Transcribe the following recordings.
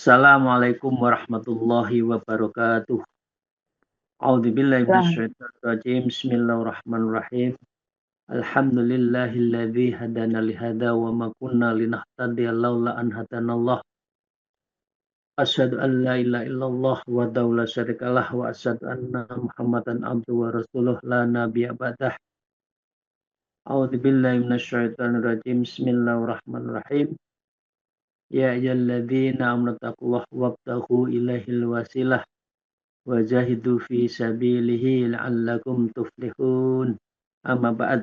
Assalamualaikum warahmatullahi wabarakatuh. A'udzubillahi Wah, minasyaitonirrajim. Bismillahirrahmanirrahim. Alhamdulillahilladzi hadana lihada wa ma kunna linahtadiya laula an hadanallah. Asyhadu an la ilaha illallah wa la syarikalah wa asyhadu anna Muhammadan abduhu wa rasuluh la nabiyya ba'dah. A'udzubillahi minasyaitonirrajim. Bismillahirrahmanirrahim. Ya ayyuhalladzina amanu taqullaha wabtaghu ilaihil wasilah wajahidu fi sabilihi la'allakum tuflihun. Amma ba'd.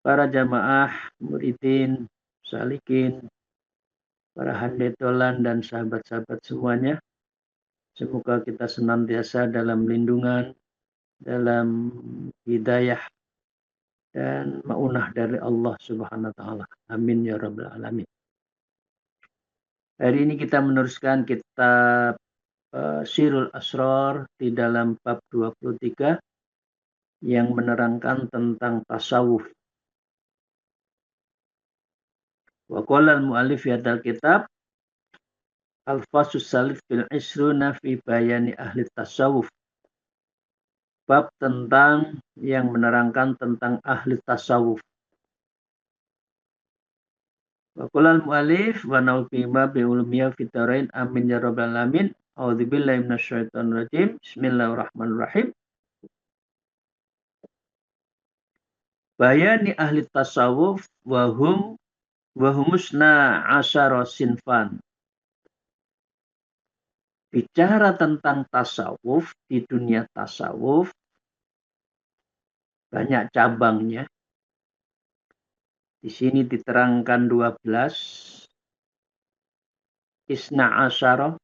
Para jamaah, muridin, salikin, para handetolan dan sahabat-sahabat semuanya, semoga kita senantiasa dalam lindungan, dalam hidayah dan maunah dari Allah Subhanahu wa taala. Amin ya rabbal alamin. Hari ini kita meneruskan kitab Sirul Asrar di dalam bab 23 yang menerangkan tentang tasawuf. Wa qala al-mu'allif fi hadzal kitab al-faslus salif fil isruna fi bayani ahli tasawuf. Bab tentang yang menerangkan tentang ahli tasawuf. Wa qala al-mu'allif wa na'udzu bi ulumiyya fi darain amin ya rabbal alamin. A'udzubillahi minasyaitonir rajim. Bismillahirrahmanirrahim. Bayani ahli tasawuf wa humusna asyara sinfan. Bicara tentang tasawuf, di dunia tasawuf banyak cabangnya. Di sini diterangkan 12. Isna asyara,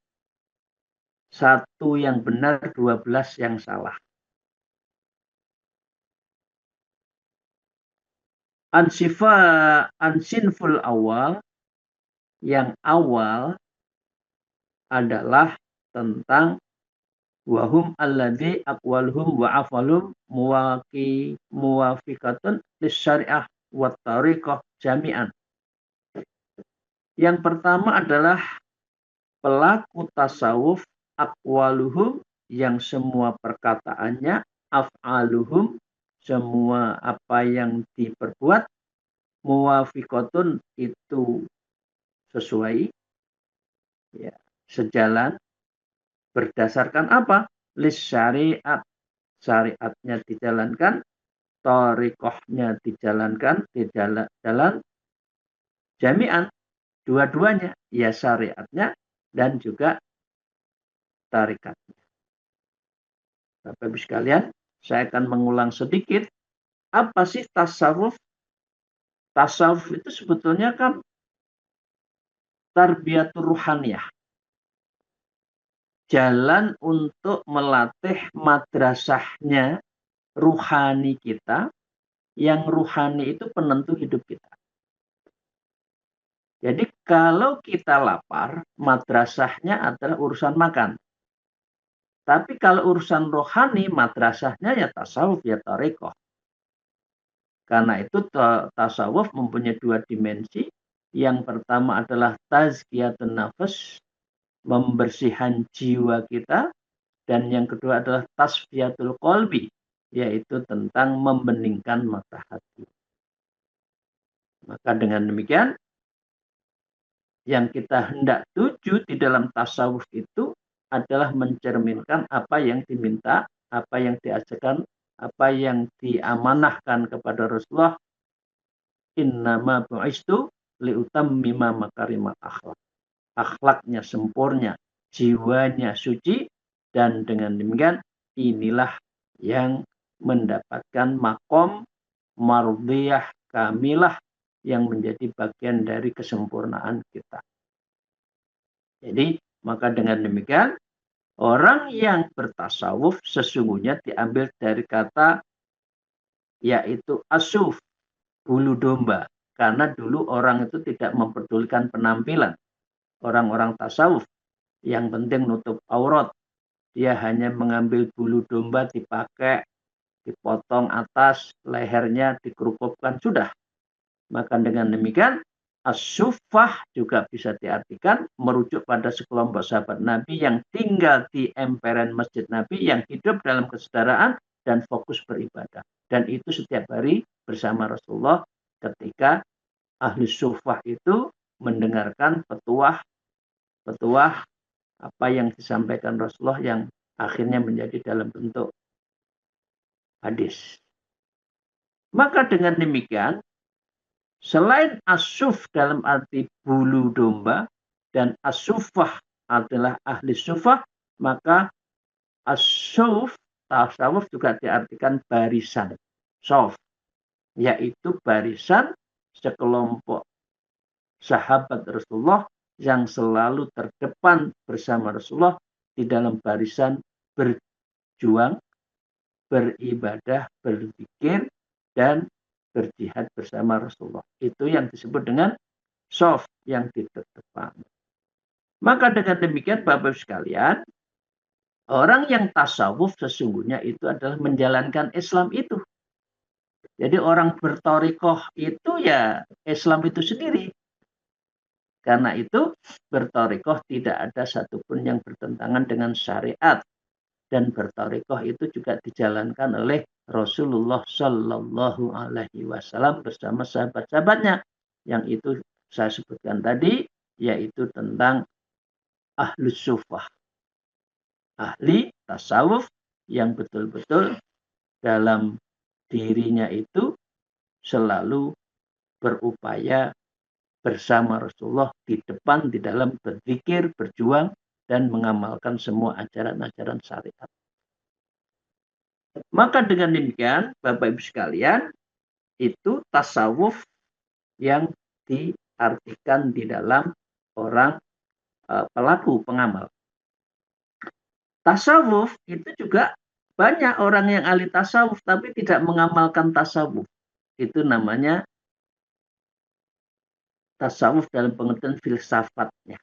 satu yang benar, 12 yang salah. Ansinful awal, yang awal adalah tentang wahum alladzi aqwaluhum wa afalum muwafiqatun lisyariah wa tariqah jami'an. Yang pertama adalah pelaku tasawuf aqwaluhum, yang semua perkataannya, af'aluhum, semua apa yang diperbuat, muwafiqatun, itu sesuai, ya, sejalan, berdasarkan apa? Lis syariat, syariatnya dijalankan, thariqahnya dijalankan, jalan jami'an, dua-duanya, ya syariatnya dan juga tarikatnya. Bapak Ibu sekalian, saya akan mengulang sedikit. Apa sih tasawuf? Tasawuf itu sebetulnya kan tarbiyatul ruhaniyah. Jalan untuk melatih madrasahnya ruhani kita, yang ruhani itu penentu hidup kita. Jadi kalau kita lapar, madrasahnya adalah urusan makan. Tapi kalau urusan rohani, madrasahnya ya tasawuf, ya tarekoh. Karena itu tasawuf mempunyai dua dimensi. Yang pertama adalah tazkiyatun nafas, membersihkan jiwa kita. Dan yang kedua adalah tasfiyatul qalbi, yaitu tentang membeningkan mata hati. Maka dengan demikian, yang kita hendak tuju di dalam tasawuf itu adalah mencerminkan apa yang diminta, apa yang diajarkan, apa yang diamanahkan kepada Rasulullah. Innama bu'istu liutammima makarimal akhlak. Akhlaknya sempurna, jiwanya suci, dan dengan demikian inilah yang mendapatkan makom mardiyah kamilah, yang menjadi bagian dari kesempurnaan kita. Jadi, maka dengan demikian, orang yang bertasawuf sesungguhnya diambil dari kata yaitu asuf, bulu domba. Karena dulu orang itu tidak memperdulikan penampilan. Orang-orang tasawuf yang penting nutup aurat. Dia hanya mengambil bulu domba, dipakai, dipotong atas, lehernya dikerupukkan, sudah. Maka dengan demikian As-suffah juga bisa diartikan merujuk pada sekelompok sahabat Nabi yang tinggal di emperan masjid Nabi, yang hidup dalam kesetaraan dan fokus beribadah. Dan itu setiap hari bersama Rasulullah ketika ahli suffah itu mendengarkan petuah apa yang disampaikan Rasulullah yang akhirnya menjadi dalam bentuk hadis. Maka dengan demikian, selain asuf dalam arti bulu domba dan asufah adalah ahli sufah, maka asuf tasawuf juga diartikan barisan. Sof, yaitu barisan sekelompok sahabat Rasulullah yang selalu terdepan bersama Rasulullah di dalam barisan berjuang, beribadah, berzikir, dan berjihad bersama Rasulullah. Itu yang disebut dengan soft, yang di depan. Maka dengan demikian Bapak Ibu sekalian, orang yang tasawuf sesungguhnya itu adalah menjalankan Islam itu. Jadi orang bertorikoh itu ya Islam itu sendiri. Karena itu bertorikoh tidak ada satupun yang bertentangan dengan syariat. Dan bertorikoh itu juga dijalankan oleh Rasulullah Shallallahu Alaihi Wasallam bersama sahabat-sahabatnya. Yang itu saya sebutkan tadi, yaitu tentang ahlus sufah. Ahli tasawuf yang betul-betul dalam dirinya itu selalu berupaya bersama Rasulullah di depan di dalam berzikir, berjuang, dan mengamalkan semua ajaran-ajaran syariat. Maka dengan demikian, Bapak Ibu sekalian, itu tasawuf yang diartikan di dalam orang pelaku pengamal. Tasawuf itu juga banyak orang yang ahli tasawuf tapi tidak mengamalkan tasawuf. Itu namanya tasawuf dalam pengertian filsafatnya.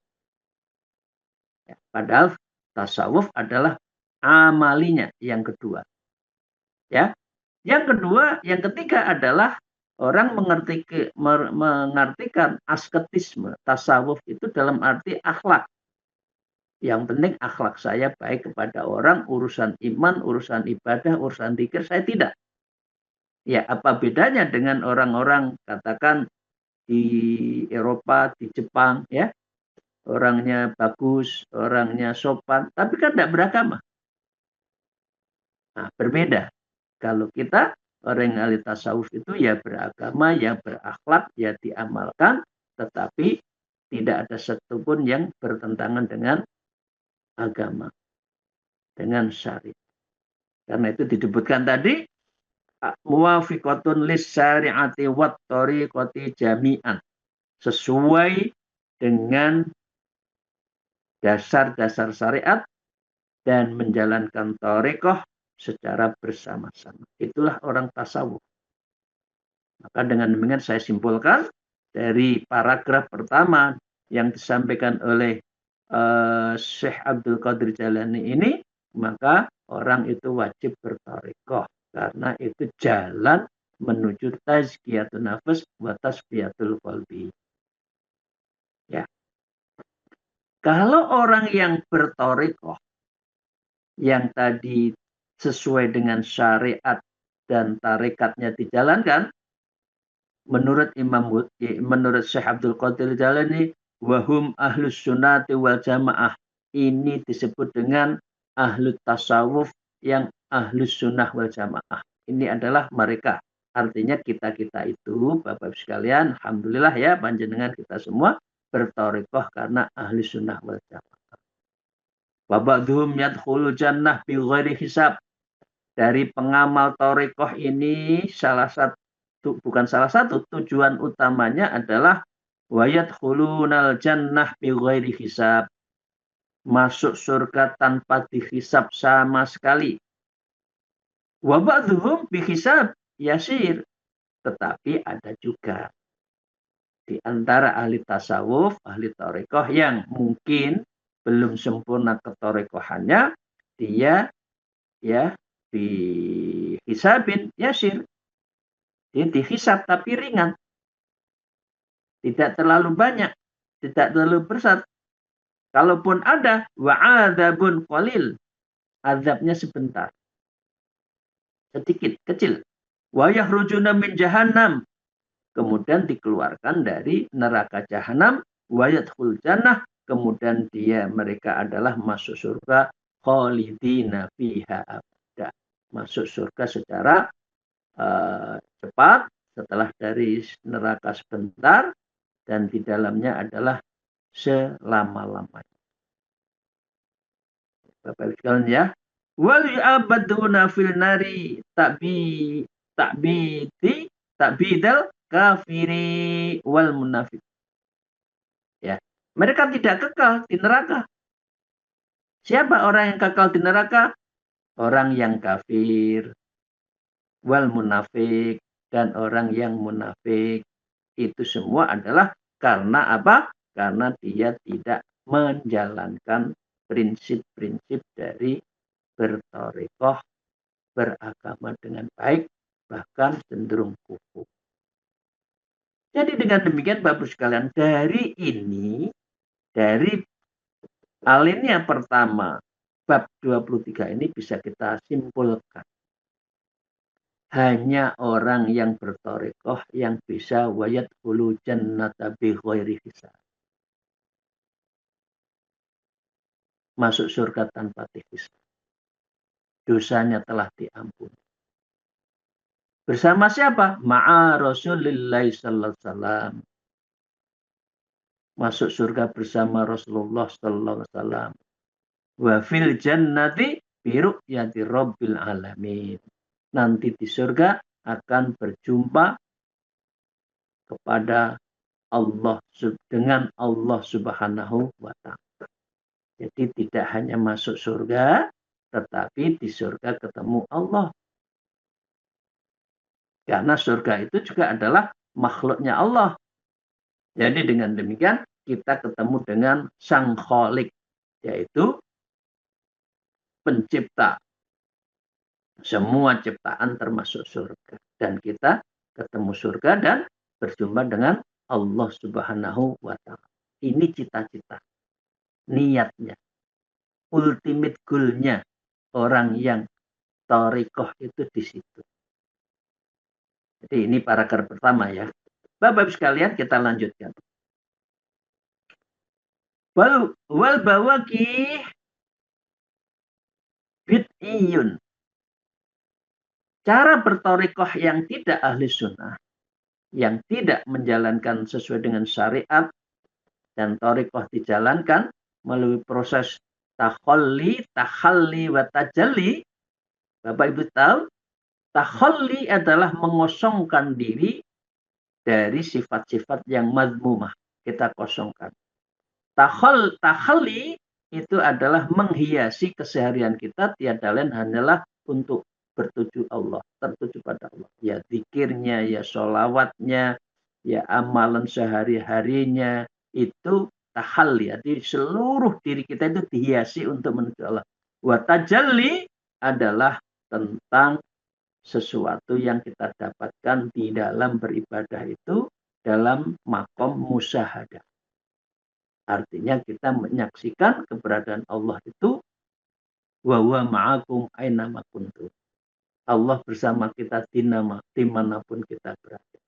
Ya, padahal tasawuf adalah amalinya yang kedua. Ya, yang kedua, yang ketiga adalah orang mengartikan asketisme. Tasawuf itu dalam arti akhlak. Yang penting akhlak saya baik kepada orang, urusan iman, urusan ibadah, urusan zikir saya tidak. Ya, apa bedanya dengan orang-orang katakan di Eropa, di Jepang, ya, orangnya bagus, orangnya sopan, tapi kan tidak beragama. Nah, berbeda. Kalau kita orang yang ahli tasawuf itu ya beragama, ya berakhlak, ya diamalkan, tetapi tidak ada satupun yang bertentangan dengan agama, dengan syariat. Karena itu disebutkan tadi, muwafiqatun lis syari'ati wat tariqati jami'an. Sesuai dengan dasar-dasar syariat dan menjalankan thariqah secara bersama-sama. Itulah orang tasawuf. Maka dengan demikian saya simpulkan dari paragraf pertama yang disampaikan oleh Syekh Abdul Qadir Jalani ini, maka orang itu wajib berthariqah karena itu jalan menuju tazkiyatun nafs wa tasfiyatul qalbi. Ya. Kalau orang yang berthariqah yang tadi sesuai dengan syariat dan tarekatnya dijalankan, menurut Syekh Abdul Qadir Jalani, wahum ahlus sunnati wal jamaah. Ini disebut dengan ahlus tasawuf yang ahlus sunnah wal jamaah. Ini adalah mereka. Artinya kita-kita itu, Bapak-Ibu sekalian, alhamdulillah ya, panjenengan kita semua berthariqah karena ahli sunnah wal jamaah. Wa ba'dhum yadkhulul jannah bi ghairi hisab. Dari pengamal thariqah ini bukan salah satu tujuan utamanya adalah wa yadkhulunal jannah bi ghairi hisab. Masuk surga tanpa dihisab sama sekali. Wa ba'dhum bi hisab yasir. Tetapi ada juga di antara ahli tasawuf, ahli thariqah yang mungkin belum sempurna kethariqahannya, dia ya dihisabin yasir. Dia dihisab tapi ringan. tidak terlalu banyak, tidak terlalu besar. Kalaupun ada, wa'adzabun qalil, azabnya sebentar, sedikit, kecil. Wa yakhrujuna min jahannam, kemudian dikeluarkan dari neraka jahanam, wa yadkhul jannah, kemudian mereka adalah masuk surga, khalidina fiha abada, masuk surga secara cepat setelah dari neraka sebentar, dan di dalamnya adalah selama-lamanya. Bapak sekalian ya, wal yu'abaduna fil nari takbidal kafiri wal munafik. Ya, mereka tidak kekal di neraka. Siapa orang yang kekal di neraka? Orang yang kafir, wal munafik, dan orang yang munafik. Itu semua adalah karena apa? Karena dia tidak menjalankan prinsip-prinsip dari bertarekoh, beragama dengan baik, bahkan cenderung kufur. Jadi dengan demikian Bapak sekalian, dari alinea pertama bab 23 ini bisa kita simpulkan. Hanya orang yang bertarekoh yang bisa wayat hulu jannata bi ghairi hisab, masuk surga tanpa hisab. Dosanya telah diampuni. Bersama siapa? Ma'a Rasulillah sallallahu alaihi wasallam. Masuk surga bersama Rasulullah sallallahu alaihi wasallam. Wa fil jannati bi ru'yati rabbil alamin. Nanti di surga akan berjumpa kepada Allah dengan Allah Subhanahu wa taala. Jadi tidak hanya masuk surga, tetapi di surga ketemu Allah. Karena surga itu juga adalah makhluknya Allah. Jadi dengan demikian kita ketemu dengan Sang Khalik, yaitu pencipta semua ciptaan termasuk surga. Dan kita ketemu surga dan berjumpa dengan Allah Subhanahu wa taala. Ini cita-cita, niatnya, ultimate goal-nya orang yang thariqah itu di situ. Jadi ini paragraf pertama ya. Bapak-Ibu sekalian, kita lanjutkan. Wal bawaqi bid'iyun. Cara berthariqah yang tidak ahli sunnah, yang tidak menjalankan sesuai dengan syariat, dan thariqah dijalankan melalui proses takhalli, wa tajalli. Bapak Ibu tahu, takhalli adalah mengosongkan diri dari sifat-sifat yang mazmumah. Kita kosongkan. Takhalli itu adalah menghiasi keseharian kita, tiada lain hanyalah untuk bertuju Allah, tertuju pada Allah. Ya zikirnya, ya sholawatnya, ya amalan sehari-harinya, itu tahalli. Jadi seluruh diri kita itu dihiasi untuk menuju Allah. Wa tajalli adalah tentang sesuatu yang kita dapatkan di dalam beribadah itu dalam makom musyahadah. Artinya kita menyaksikan keberadaan Allah itu wa huwa ma'akum aina ma kuntum. Allah bersama kita dimanapun kita berada.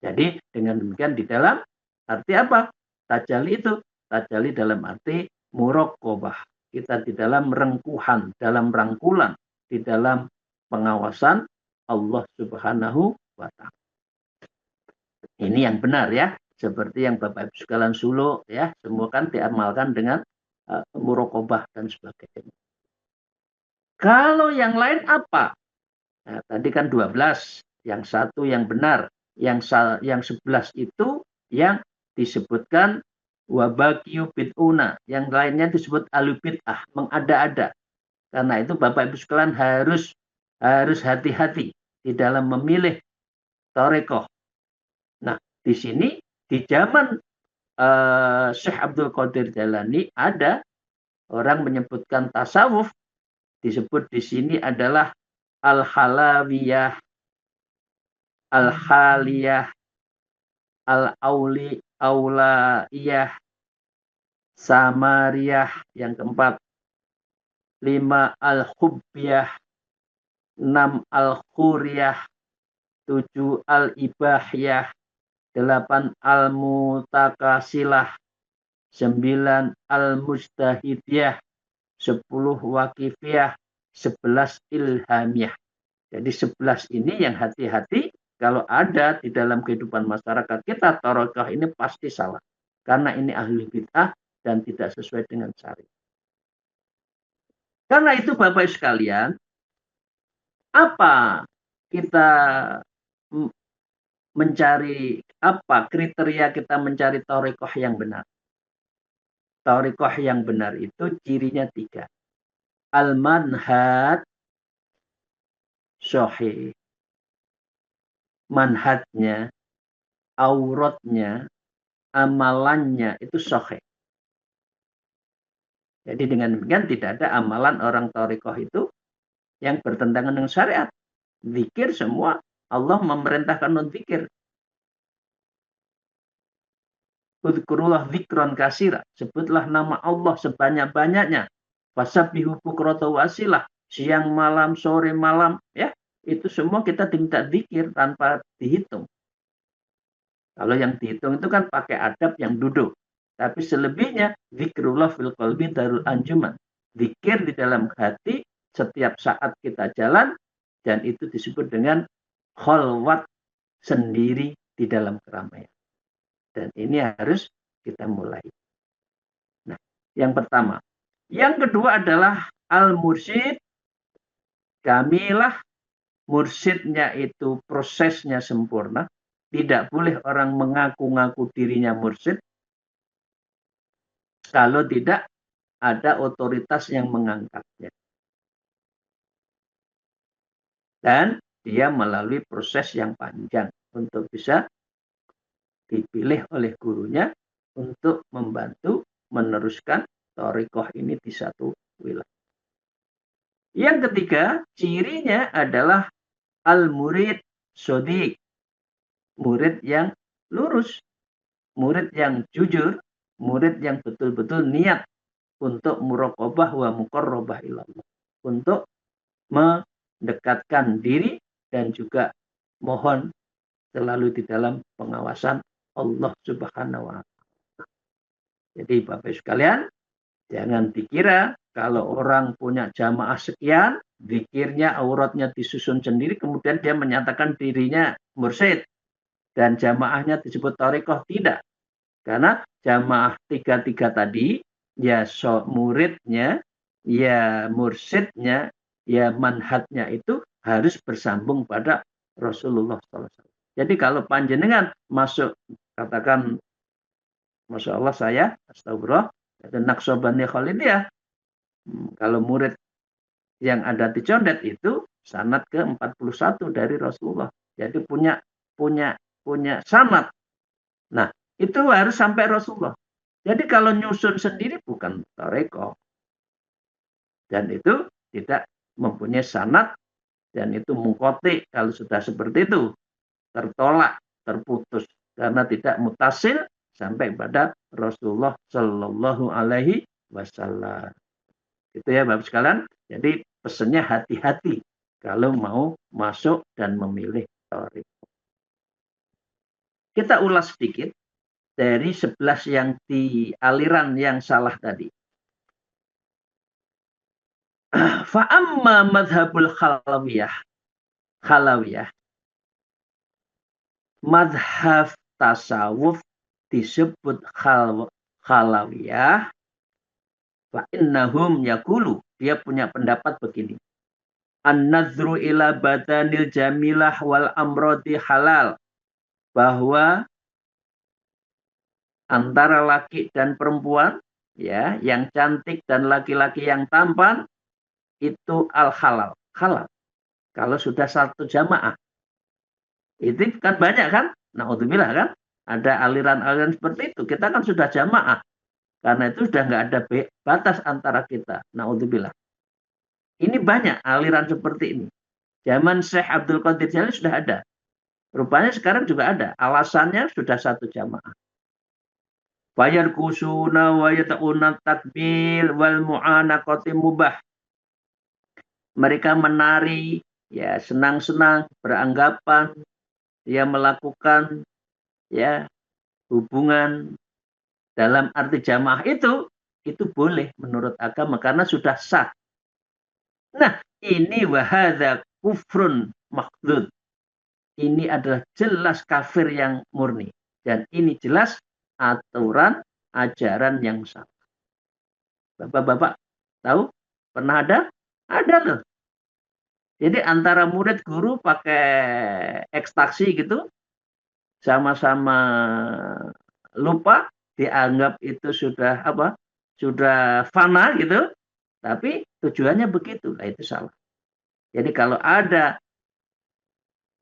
Jadi dengan demikian di dalam arti apa? Tajalli itu, tajalli dalam arti muraqabah. Kita di dalam rengkuhan, dalam rangkulan, di dalam pengawasan Allah Subhanahu wa taala. Ini yang benar ya, seperti yang Bapak Ibu sekalian suluk ya, semua kan diamalkan dengan muraqabah dan sebagainya. Kalau yang lain apa? Nah, tadi kan 12, yang satu yang benar, yang 11 itu yang disebutkan wabaqiyu bid'una, yang lainnya disebut alubid'ah, mengada-ada. Karena itu Bapak Ibu sekalian harus hati-hati di dalam memilih thariqah. Nah, di sini di zaman Syekh Abdul Qadir Jailani ada orang menyebutkan tasawuf, disebut di sini adalah al-halawiyah, al-haliyah, al-auli aulaiyah samariyah. Yang keempat, 5 al-hubbiyah, 6 al-khuriyah, 7 al-ibahiyah, 8 al-mutakasilah, 9 al-mujtahidiyah, 10 wakifiyah, 11 ilhamiyah. Jadi 11 ini yang hati-hati kalau ada di dalam kehidupan masyarakat kita, tarekah ini pasti salah. Karena ini ahli bid'ah dan tidak sesuai dengan syariat. Karena itu Bapak sekalian, apa kita mencari, apa kriteria kita mencari tarekah yang benar? Tarekah yang benar itu cirinya 3. Al-manhaj sahih. Manhajnya, auratnya, amalannya itu sahih. Jadi dengan demikian tidak ada amalan orang tarekah itu yang bertentangan dengan syariat. Zikir semua Allah memerintahkan non-zikir. Udzkurullah dzikran katsira. Sebutlah nama Allah sebanyak-banyaknya. Fasabbihu bukrata wasilah. Siang malam, sore malam, ya. Itu semua kita diminta zikir tanpa dihitung. Kalau yang dihitung itu kan pakai adab yang duduk. Tapi selebihnya zikrullah fil qalbi darul anjuman. Zikir di dalam hati setiap saat kita jalan, dan itu disebut dengan khalwat, sendiri di dalam keramaian. Dan ini harus kita mulai. Nah, yang pertama. Yang kedua adalah al-mursyid. Kamilah, mursyidnya itu prosesnya sempurna. Tidak boleh orang mengaku-ngaku dirinya mursyid kalau tidak ada otoritas yang mengangkatnya. Dan dia melalui proses yang panjang untuk bisa dipilih oleh gurunya untuk membantu meneruskan tarekah ini di satu wilayah. Yang ketiga, cirinya adalah al-murid shodiq. Murid yang lurus, murid yang jujur, murid yang betul-betul niat untuk muraqabah wa muqarrabah ilallah. Untuk mendekatkan diri dan juga mohon selalu di dalam pengawasan Allah Subhanahu wa Ta'ala. Jadi Bapak sekalian, jangan dikira kalau orang punya jamaah sekian, zikirnya, auratnya disusun sendiri, kemudian dia menyatakan dirinya mursyid dan jamaahnya disebut tarekah. Tidak. Karena jamaah 3 tadi, ya muridnya, ya mursyidnya, ya manhajnya itu harus bersambung pada Rasulullah SAW. Jadi kalau panjenengan masuk, katakan, Masya Allah saya, astagfirullah, dan Naqsyabandi Khalidiyah, kalau murid yang ada di Condet itu sanad ke-41 dari Rasulullah. Jadi punya sanad. Nah, itu harus sampai Rasulullah. Jadi kalau nyusun sendiri bukan tarekah. Dan itu tidak mempunyai sanad, dan itu mungqati kalau sudah seperti itu. Tertolak, terputus karena tidak mutasil sampai pada Rasulullah Shallallahu Alaihi Wasallam. Itu ya Bapak sekalian. Jadi pesannya hati-hati kalau mau masuk dan memilih tarekah. Kita ulas sedikit dari 11 yang di aliran yang salah tadi. Fa'amma madhabul khalawiyah. Madhab tasawuf disebut khalawiyah. Fa'innahum yakulu. Dia punya pendapat begini. An-nadhru ila badanil jamilah wal amrodi halal. Bahwa antara laki dan perempuan, ya, yang cantik dan laki-laki yang tampan, itu al-halal. Halal. Kalau sudah satu jamaah. Itu kan banyak kan? Na'udzubillah kan? Ada aliran-aliran seperti itu. Kita kan sudah jamaah. Karena itu sudah nggak ada batas antara kita. Na'udzubillah. Ini banyak aliran seperti ini. Zaman Syekh Abdul Qadir Jalil sudah ada. Rupanya sekarang juga ada. Alasannya sudah satu jamaah. Bayar kusuna wa yata'una takbil wal mu'anaqati mubah. Mereka menari, ya senang-senang, beranggapan, dia melakukan ya hubungan dalam arti jamaah itu boleh menurut agama karena sudah sah. Nah, ini wahada kufrun makhdud. Ini adalah jelas kafir yang murni. Dan ini jelas aturan ajaran yang salah. Bapak-bapak tahu? Pernah ada? Ada loh. Jadi antara murid guru pakai ekstaksi gitu, sama-sama lupa, dianggap itu sudah apa? Sudah fana gitu, tapi tujuannya begitu. Nah, itu salah. Jadi kalau ada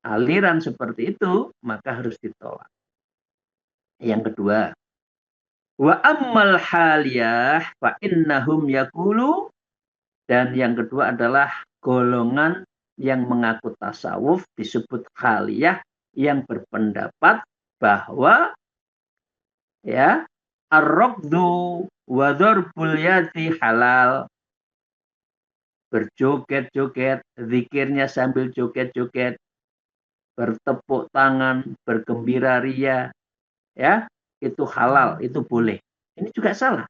aliran seperti itu, maka harus ditolak. Yang kedua, wa ammal haliyah fa innahum yaqulu, dan yang kedua adalah golongan yang mengaku tasawuf disebut haliyah yang berpendapat bahwa ya ar-raqdu wa dharbul yati halal, berjoget-joget, zikirnya sambil joget-joget, bertepuk tangan, bergembira ria, ya, itu halal, itu boleh. Ini juga salah.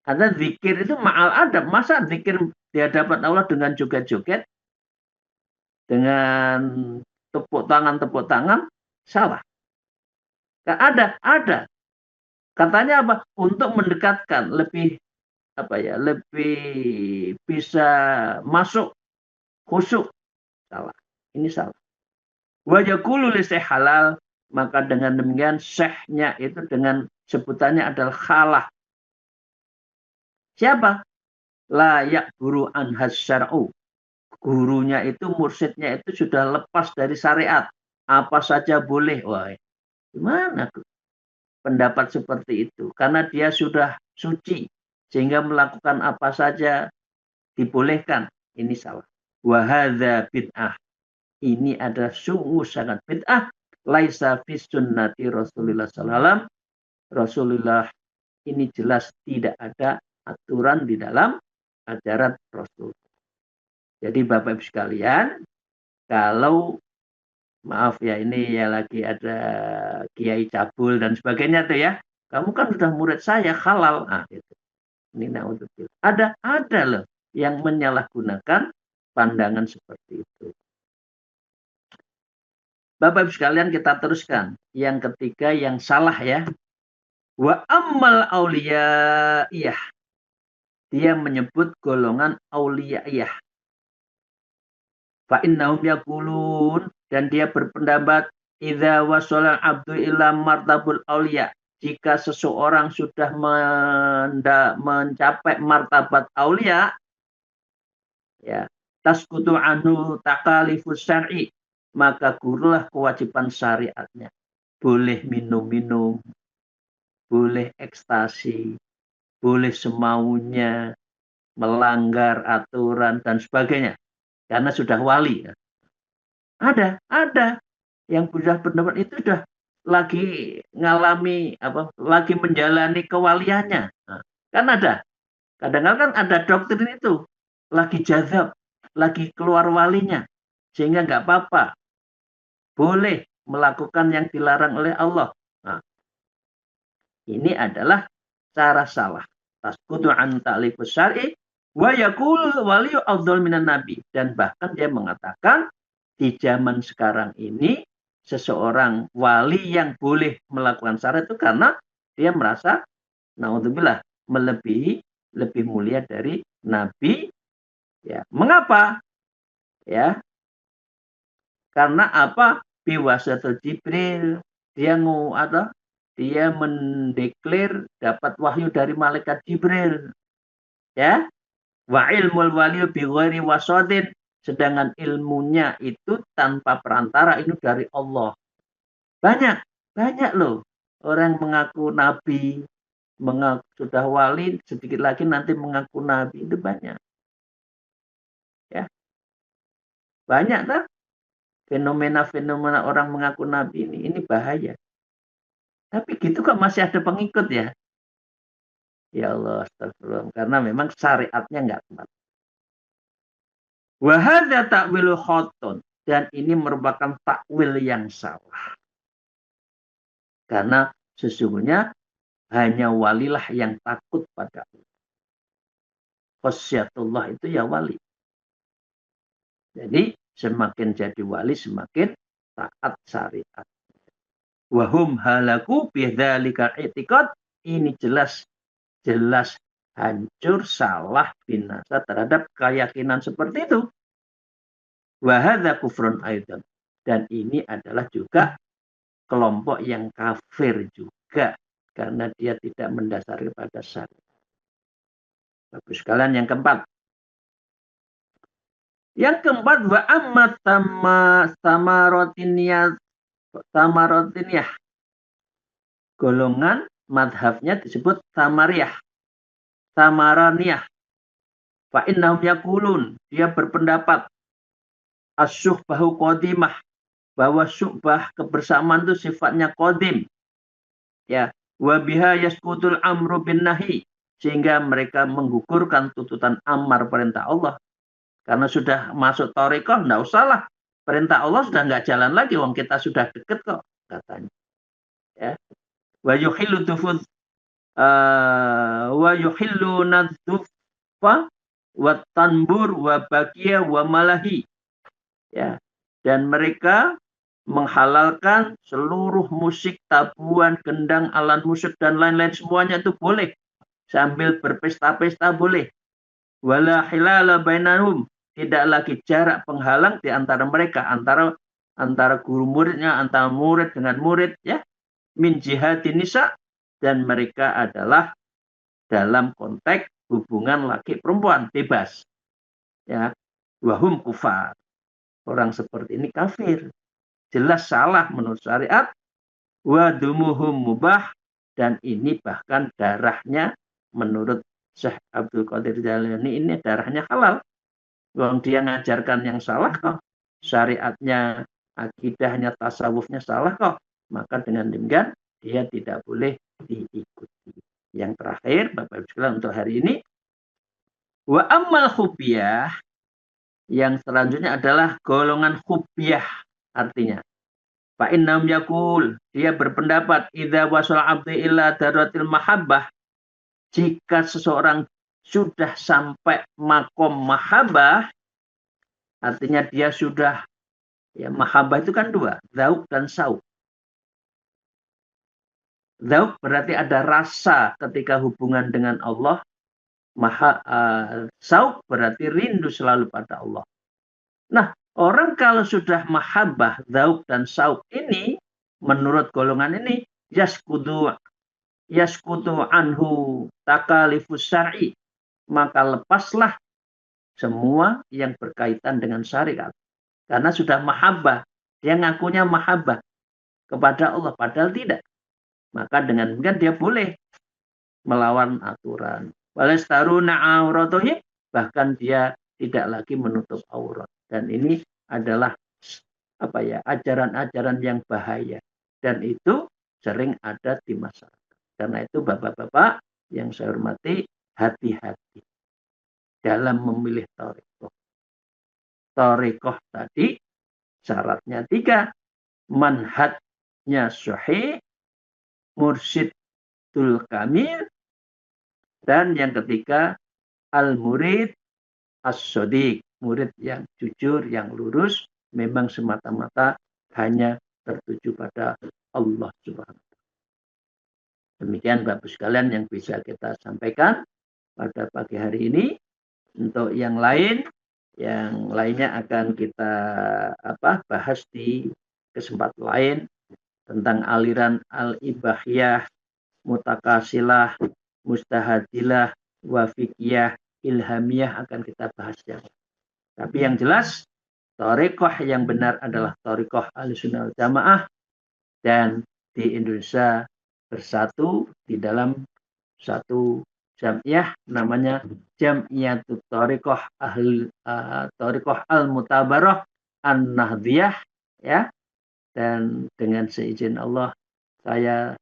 Karena zikir itu ma'al adab. Masa zikir di hadapan Allah dengan joget-joget, dengan tepuk tangan, salah. Gak ada. Katanya apa? Untuk mendekatkan, lebih apa ya, lebih bisa masuk khusyuk. Salah. Ini salah. Wa yaqulu li halal, maka dengan demikian syekhnya itu dengan sebutannya adalah khalah. Siapa? Layak guru anhas syar'u. Gurunya itu, mursyidnya itu sudah lepas dari syariat. Apa saja boleh. Wah, gimana tuh pendapat seperti itu? Karena dia sudah suci, sehingga melakukan apa saja dibolehkan. Ini salah. Wahadha bid'ah. Ini adalah sungguh sangat bid'ah. Laisa fis sunnati Rasulullah SAW. Rasulullah ini jelas tidak ada aturan di dalam ajaran Rasul. Jadi Bapak Ibu sekalian, kalau maaf ya ini ya lagi ada kiai cabul dan sebagainya tuh ya. Kamu kan sudah murid saya halal. Nah, itu. Ini naudzubillah. Ada loh yang menyalahgunakan pandangan seperti itu. Bapak Ibu sekalian, kita teruskan. Yang ketiga yang salah ya. Wa ammal auliyaiyah. Dia menyebut golongan auliyaiyah. Fa innahum yaqulun, dan dia berpendapat idza wasala abdu ila martabul auliya, jika seseorang sudah mencapai martabat aulia ya tasqutu anhu takalifus syar'i, maka gurulah kewajiban syariatnya. Boleh minum-minum, boleh ekstasi, boleh semaunya, melanggar aturan dan sebagainya karena sudah wali. Ada yang sudah pendapat itu sudah lagi ngalami apa, lagi menjalani kewaliannya. Nah, kan ada. Kadang-kadang kan ada doktrin itu lagi jazab, lagi keluar walinya, sehingga nggak apa-apa, boleh melakukan yang dilarang oleh Allah. Nah, ini adalah cara salah. Tasqutu an ta'lifus syar'i wa yaqul waliyu afdal minan nabi, dan bahkan dia mengatakan di zaman sekarang ini seseorang wali yang boleh melakukan syarat itu karena dia merasa naudzubillah melebihi, lebih mulia dari nabi ya. Mengapa? Ya, karena apa? Biwasatul Jibril, dia dia mendeklar dapat wahyu dari malaikat Jibril. Ya, wa ilmul wali bi ghairi wasadin, sedangkan ilmunya itu tanpa perantara, ini dari Allah. Banyak loh orang mengaku nabi, mengaku sudah wali, sedikit lagi nanti mengaku nabi, itu banyak. Ya. Banyak tak? fenomena-fenomena orang mengaku nabi ini bahaya. Tapi gitu kok masih ada pengikut ya. Ya Allah, astagfirullah. Karena memang syariatnya nggak tepat. Wa hadza ta'wilu khotun. Dan ini merupakan takwil yang salah. Karena sesungguhnya hanya walilah yang takut pada Allah. Khasyatullah itu ya wali. Jadi semakin jadi wali semakin taat syariat. Wahum halaku bidzalika i'tiqad. Ini jelas hancur, salah, binasa terhadap keyakinan seperti itu. Wa hadza kufrun aidan. Dan ini adalah juga kelompok yang kafir juga karena dia tidak mendasari pada syariat. Bagus sekalian yang keempat. Yang keempat wa amma samarotiniyah. Golongan madhabnya disebut samariyah. Samaraniyah. Fa innahum yaqulun, dia berpendapat as-syuhbahu qadimah, bahwa syuhbah kebersamaan itu sifatnya qadim. Ya, wa biha yasqutul amru bin nahi, sehingga mereka menggugurkan tuntutan amar perintah Allah. Karena sudah masuk thariqah, enggak usahlah. Perintah Allah sudah enggak jalan lagi, wong kita sudah deket kok, katanya. Ya. Wa yuhillu tufud wa yuhillu nadzufa wa tanbur wa baqiya wa malahi. Ya. Dan mereka menghalalkan seluruh musik, tabuhan, gendang, alat musik dan lain-lain semuanya itu boleh. Sambil berpesta-pesta boleh. Wala hilala bainahum, tidak lagi jarak penghalang di antara mereka, antara guru muridnya, antara murid dengan murid, ya. Min jihadin nisa, dan mereka adalah dalam konteks hubungan laki perempuan bebas. Ya. Wahum kufar. Orang seperti ini kafir. Jelas salah menurut syariat. Wa dumuhum mubah, dan ini bahkan darahnya menurut Syekh Abdul Qadir Jailani ini darahnya halal. Wong dia ngajarkan yang salah kok. Syariatnya, akidahnya, tasawufnya salah kok. Maka dengan demikian dia tidak boleh diikuti. Yang terakhir Bapak Ibu sekalian untuk hari ini, wa ammal khubiyah, yang selanjutnya adalah golongan khubiyah. Artinya fa innahum yaqul, dia berpendapat idza wasal abdi illa daratil mahabbah, jika seseorang sudah sampai makom mahabbah, artinya dia sudah, ya, mahabbah itu kan dua, dzauq dan sauq. Dzauq berarti ada rasa ketika hubungan dengan Allah. Sauq berarti rindu selalu pada Allah. Nah, orang kalau sudah mahabbah, dzauq dan sauq ini, menurut golongan ini, yaskutu anhu takalifus syar'i, maka lepaslah semua yang berkaitan dengan syariat. Karena sudah mahabbah, dia ngakunya mahabbah kepada Allah, padahal tidak. Maka dengan demikian dia boleh melawan aturan. Walastaruna auratuhum, bahkan dia tidak lagi menutup aurat. Dan ini adalah ajaran-ajaran yang bahaya, dan itu sering ada di masyarakat. Karena itu Bapak-bapak yang saya hormati, hati-hati dalam memilih thariqah. Thariqah tadi syaratnya 3, manhajnya sahih, mursyidul kamil, dan yang ketiga al-murid as-shadiq, murid yang jujur, yang lurus, memang semata-mata hanya tertuju pada Allah Subhanahu. Demikian Bapak sekalian yang bisa kita sampaikan pada pagi hari ini. Untuk yang lainnya akan kita bahas di kesempatan lain tentang aliran al-ibahiyah, mutakasilah, mustahadilah, wafikiyah, ilhamiyah akan kita bahas ya. Tapi yang jelas thariqah yang benar adalah thariqah Ahlussunnah wal Jamaah, dan di Indonesia bersatu di dalam satu jam'iyah namanya Jam'iyatut Thariqah Thariqah Al-Mutabarah An-Nahdiyah, ya. Dan dengan seizin Allah saya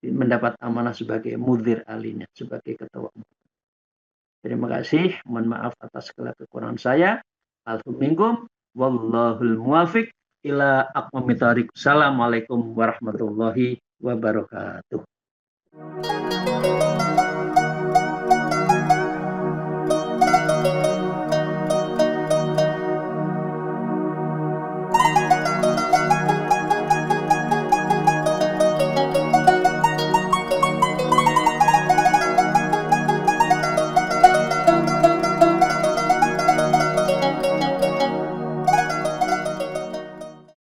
mendapat amanah sebagai mudir alinya, sebagai ketua. Terima kasih, mohon maaf atas segala kekurangan saya. Alhamdulillah, wallahul muwafiq ila aqwamit thoriq. Assalamualaikum warahmatullahi wabarakatuh.